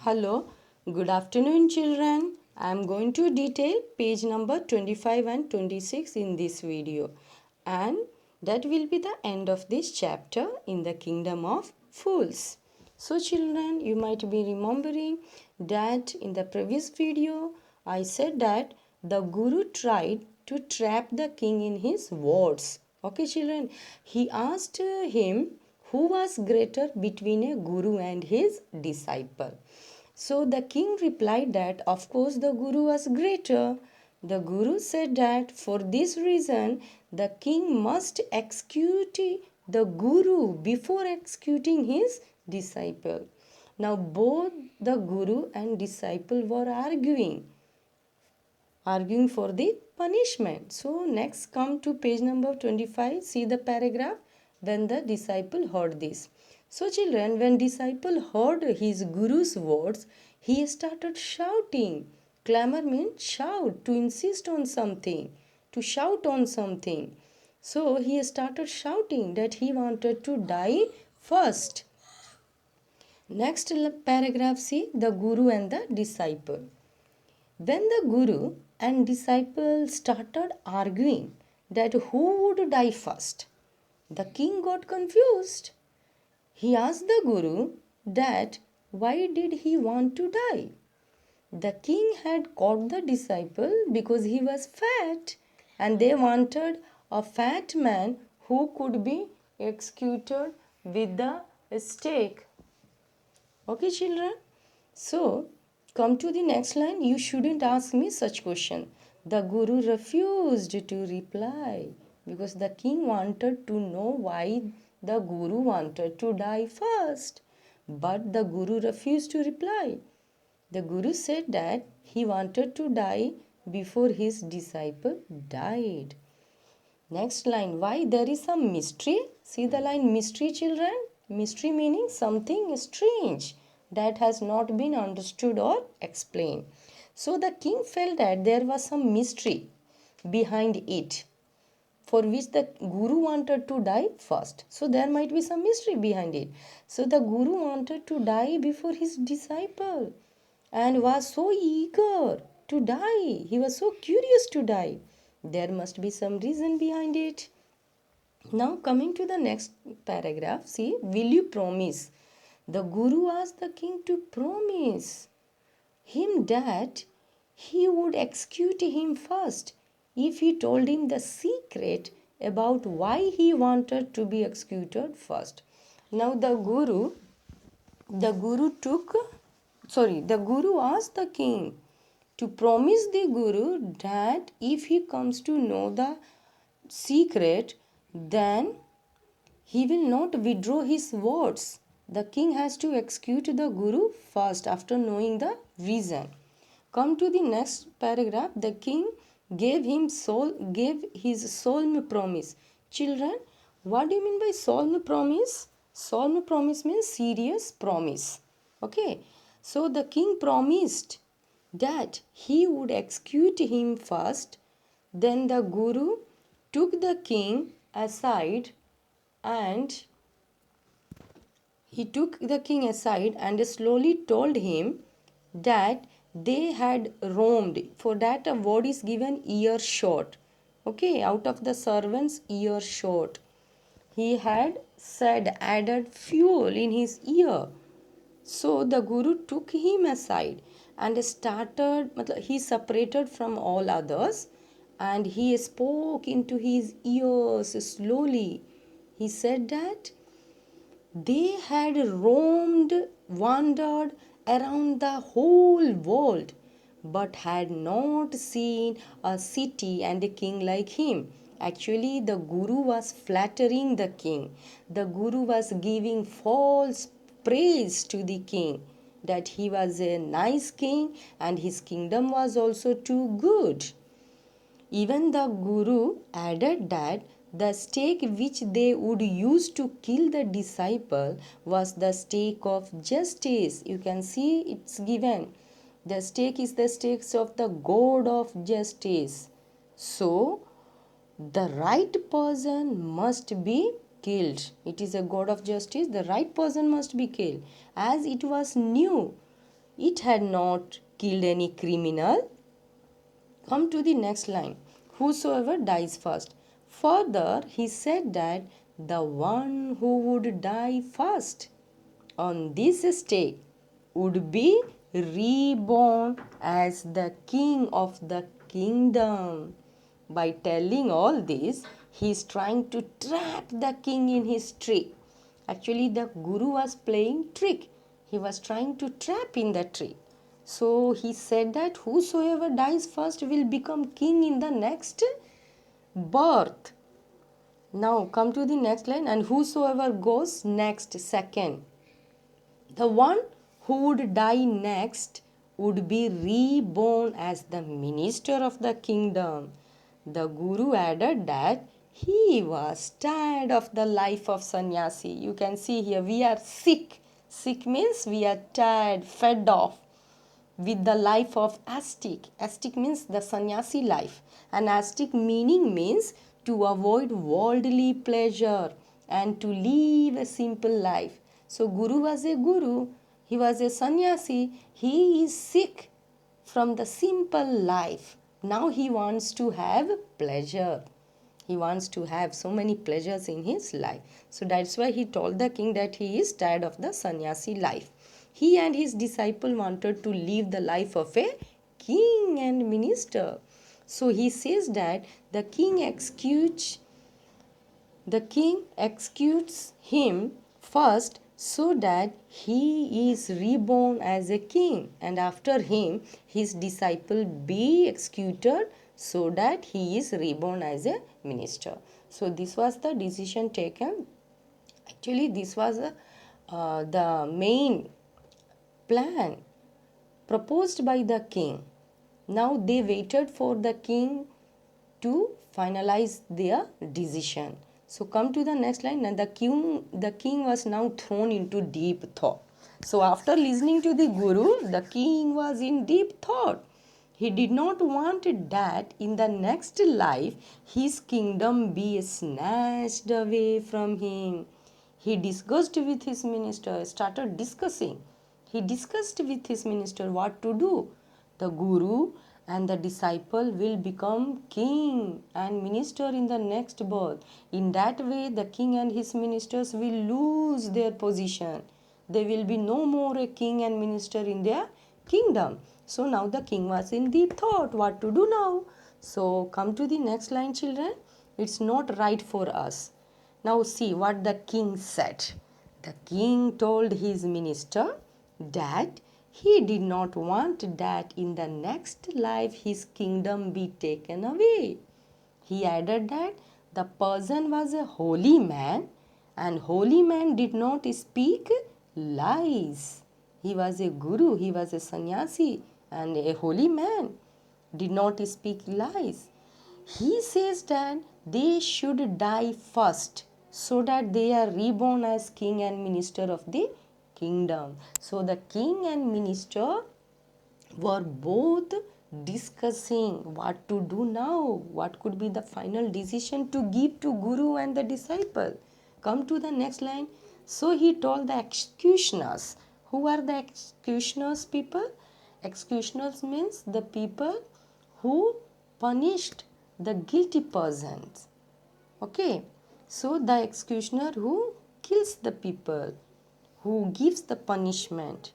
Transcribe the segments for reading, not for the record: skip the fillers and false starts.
Hello, good afternoon, children. I am going to detail page number 25 and 26 in this video, and that will be the end of this chapter in the kingdom of fools. So, children, you might be remembering that in the previous video I said that the Guru tried to trap the king in his words. Okay, children, he asked him who was greater between a Guru and his disciple. So the king replied that of course the Guru was greater. The Guru said that for this reason the king must execute the Guru before executing his disciple. Now both the Guru and disciple were arguing for the punishment. So next come to page number 25. See the paragraph when the disciple heard this. So children, when disciple heard his guru's words, he started shouting. Clamor means shout, to insist on something, to shout on something. So he started shouting that he wanted to die first. Next paragraph, see the guru and the disciple. When the Guru and disciple started arguing that who would die first, the king got confused. He asked the Guru that why did he want to die? The king had caught the disciple because he was fat and they wanted a fat man who could be executed with the stake. Okay, children? So, come to the next line. You shouldn't ask me such question. The Guru refused to reply because the king wanted to know why the Guru wanted to die first. But the Guru refused to reply. The Guru said that he wanted to die before his disciple died. Next line, why there is some mystery? See the line mystery, children? Mystery meaning something strange that has not been understood or explained. So the king felt that there was some mystery behind it for which the Guru wanted to die first. So there might be some mystery behind it. So the Guru wanted to die before his disciple and was so eager to die. He was so curious to die. There must be some reason behind it. Now coming to the next paragraph, see, will you promise? The Guru asked the king to promise him that he would execute him first if he told him the secret about why he wanted to be executed first. Now the Guru asked the king to promise the Guru that if he comes to know the secret, then he will not withdraw his words. The king has to execute the Guru first after knowing the reason. Come to the next paragraph. The king gave his solemn promise. Children, what do you mean by solemn promise? Solemn promise means serious promise. Okay. So the king promised that he would execute him first. Then the Guru took the king aside and slowly told him that they had roamed. For that a word is given earshot. Okay, out of the servant's earshot. He had added fuel in his ear. So the Guru took him aside and he separated from all others and he spoke into his ears slowly. He said that they had wandered around the whole world, but had not seen a city and a king like him. Actually, the Guru was flattering the king. The Guru was giving false praise to the king that he was a nice king and his kingdom was also too good. Even the Guru added that the stake which they would use to kill the disciple was the stake of justice. You can see it's given. The stake is the stakes of the God of justice. So, the right person must be killed. It is a God of justice. The right person must be killed. As it was new It had not killed any criminal. Come to the next line. Whosoever dies first. Further, he said that the one who would die first on this stake would be reborn as the king of the kingdom. By telling all this, he is trying to trap the king in his trick. Actually, the guru was playing trick. He was trying to trap in the trick. So he said that whosoever dies first will become king in the next birth. Now come to the next line. And whosoever goes next, second. The one who would die next would be reborn as the minister of the kingdom. The Guru added that he was tired of the life of sannyasi. You can see here we are sick. Sick means we are tired, fed off with the life of ascetic. Ascetic means the sannyasi life. And ascetic meaning means to avoid worldly pleasure and to live a simple life. So Guru was a guru, he was a sannyasi, he is sick from the simple life. Now he wants to have pleasure. He wants to have so many pleasures in his life. So that's why he told the king that he is tired of the sannyasi life. He and his disciple wanted to live the life of a king and minister. So he says that the king executes him first so that he is reborn as a king, and after him his disciple be executed so that he is reborn as a minister. So this was the decision taken. Actually, this was the main plan proposed by the king. Now they waited for the king to finalize their decision. So come to the next line. And the king was now thrown into deep thought. So after listening to the guru, the king was in deep thought. He did not want that in the next life his kingdom be snatched away from him. He discussed with his minister, started discussing. He discussed with his minister what to do. The guru and the disciple will become king and minister in the next birth. In that way, the king and his ministers will lose their position. There will be no more a king and minister in their kingdom. So now the king was in deep thought what to do now. So come to the next line, children. It's not right for us. Now see what the king said. The king told his minister that he did not want that in the next life his kingdom be taken away. He added that the person was a holy man and holy man did not speak lies. He was a guru, he was a sannyasi and a holy man did not speak lies. He says that they should die first so that they are reborn as king and minister of the kingdom. So the king and minister were both discussing what to do now, what could be the final decision to give to guru and the disciple. Come to the next line. So he told the executioners. Who are the executioners people? Executioners means the people who punished the guilty persons. Okay, so the executioner who kills the people, who gives the punishment.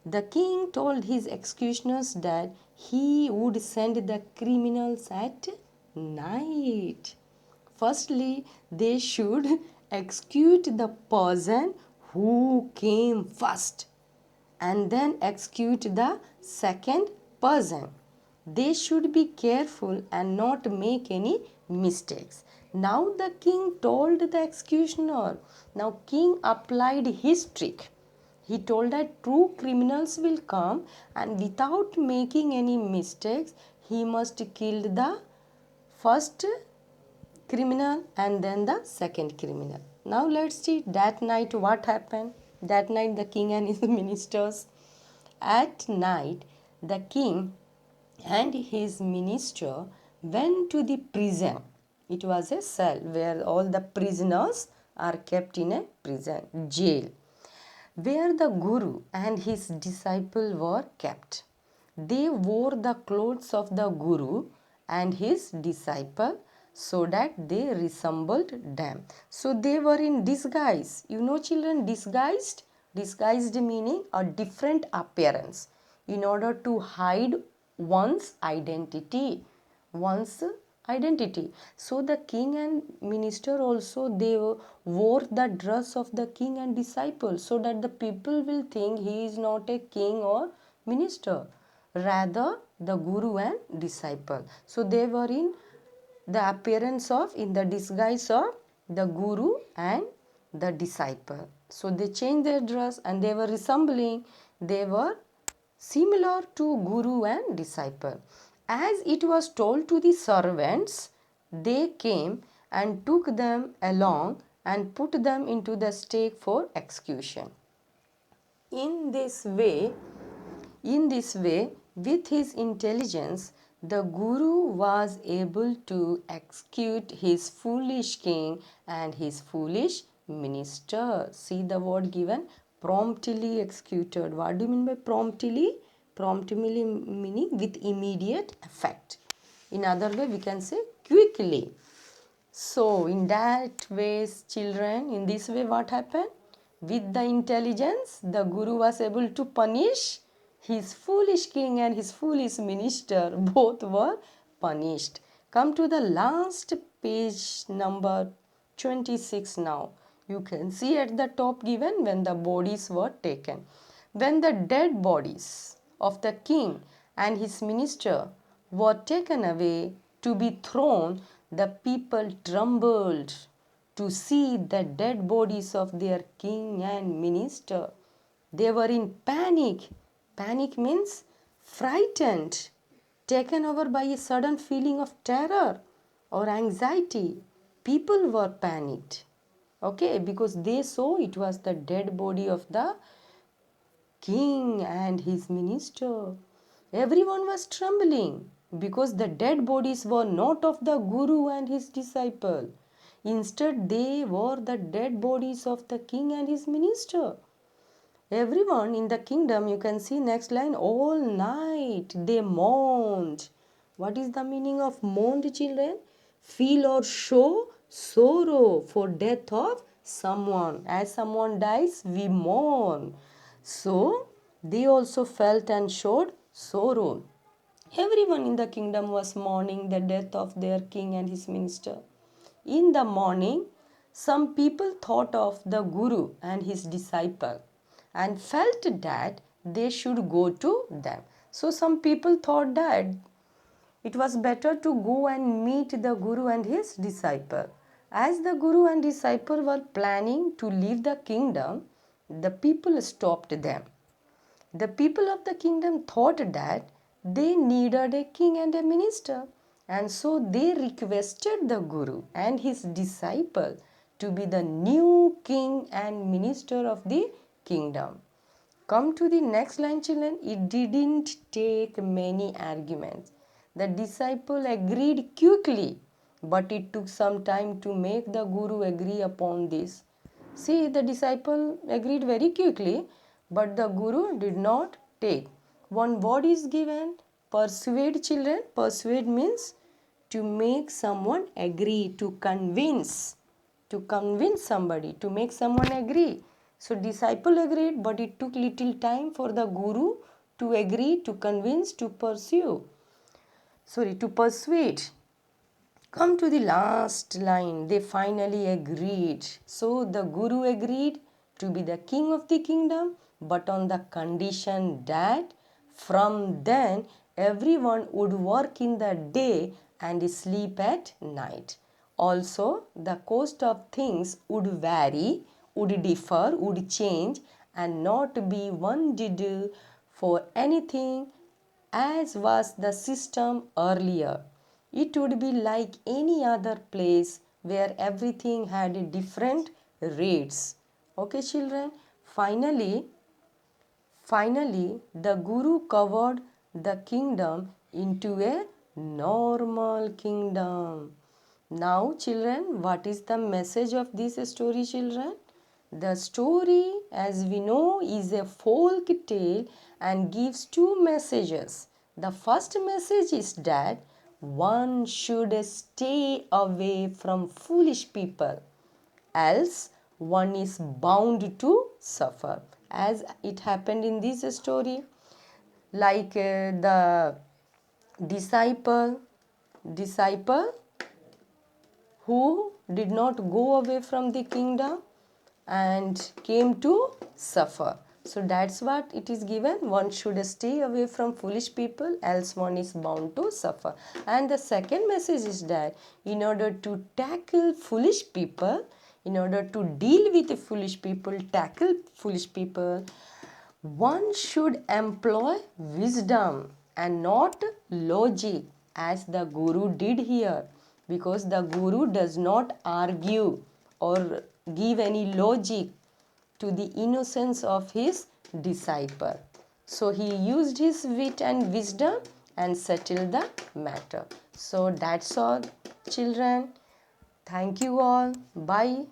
The king told his executioners that he would send the criminals at night. Firstly, they should execute the person who came first and then execute the second person. They should be careful and not make any mistakes. Now the king told the executioner. Now king applied his trick. He told that true criminals will come and without making any mistakes, he must kill the first criminal and then the second criminal. Now let's see that night what happened. That night the king and his ministers. At night the king and his minister went to the prison. It was a cell where all the prisoners are kept in a prison, jail. where the Guru and his disciple were kept. They wore the clothes of the Guru and his disciple so that they resembled them. So they were in disguise. You know, children, disguised? Disguised meaning a different appearance in order to hide one's identity. One's identity. So the king and minister also, they wore the dress of the king and disciple so that the people will think he is not a king or minister, rather the guru and disciple. So they were in the appearance of, in the disguise of the guru and the disciple. So they changed their dress and they were resembling, they were similar to guru and disciple. As it was told to the servants, they came and took them along and put them into the stake for execution. In this way, with his intelligence, the Guru was able to execute his foolish king and his foolish minister. See the word given, promptly executed. What do you mean by promptly? Promptly meaning with immediate effect. In other way, we can say quickly. So, in that ways, children, in this way, what happened? With the intelligence, the Guru was able to punish his foolish king and his foolish minister. Both were punished. Come to the last page number 26 now. You can see at the top given when the bodies were taken. When the dead bodies of the king and his minister were taken away to be thrown, the people trembled to see the dead bodies of their king and minister. They were in panic. Panic means frightened, taken over by a sudden feeling of terror or anxiety. People were panicked. Okay, because they saw it was the dead body of the king and his minister. Everyone was trembling because the dead bodies were not of the Guru and his disciple. Instead, they were the dead bodies of the king and his minister. Everyone in the kingdom, you can see next line, all night they mourned. What is the meaning of mourned, children? Feel or show sorrow for death of someone. As someone dies, we mourn. So they also felt and showed sorrow. Everyone in the kingdom was mourning the death of their king and his minister. In the morning, some people thought of the Guru and his disciple and felt that they should go to them. So some people thought that it was better to go and meet the Guru and his disciple. As the Guru and disciple were planning to leave the kingdom, the people stopped them. The people of the kingdom thought that they needed a king and a minister, and so they requested the Guru and his disciple to be the new king and minister of the kingdom. Come to the next line, children. It didn't take many arguments. The disciple agreed quickly, but it took some time to make the Guru agree upon this. See, the disciple agreed very quickly, but the Guru did not take. One word is given, persuade, children. Persuade means to make someone agree, to convince somebody, to make someone agree. So disciple agreed, but it took little time for the Guru to agree, to convince, to persuade. Come to the last line. They finally agreed. So the Guru agreed to be the king of the kingdom, but on the condition that from then everyone would work in the day and sleep at night. Also, the cost of things would vary, would differ, would change, and not be one did for anything as was the system earlier. It would be like any other place where everything had different rates. Okay, children. Finally, the Guru covered the kingdom into a normal kingdom. Now, children, what is the message of this story, children? The story, as we know, is a folk tale and gives two messages. The first message is that one should stay away from foolish people, else one is bound to suffer. As it happened in this story, like the disciple who did not go away from the kingdom and came to suffer. So that's what it is given. One should stay away from foolish people, else one is bound to suffer. And the second message is that in order to tackle foolish people, in order to deal with the foolish people, tackle foolish people, one should employ wisdom and not logic, as the Guru did here, because the Guru does not argue or give any logic to the innocence of his disciple. So he used his wit and wisdom and settled the matter. So that's all, children. Thank you all. Bye.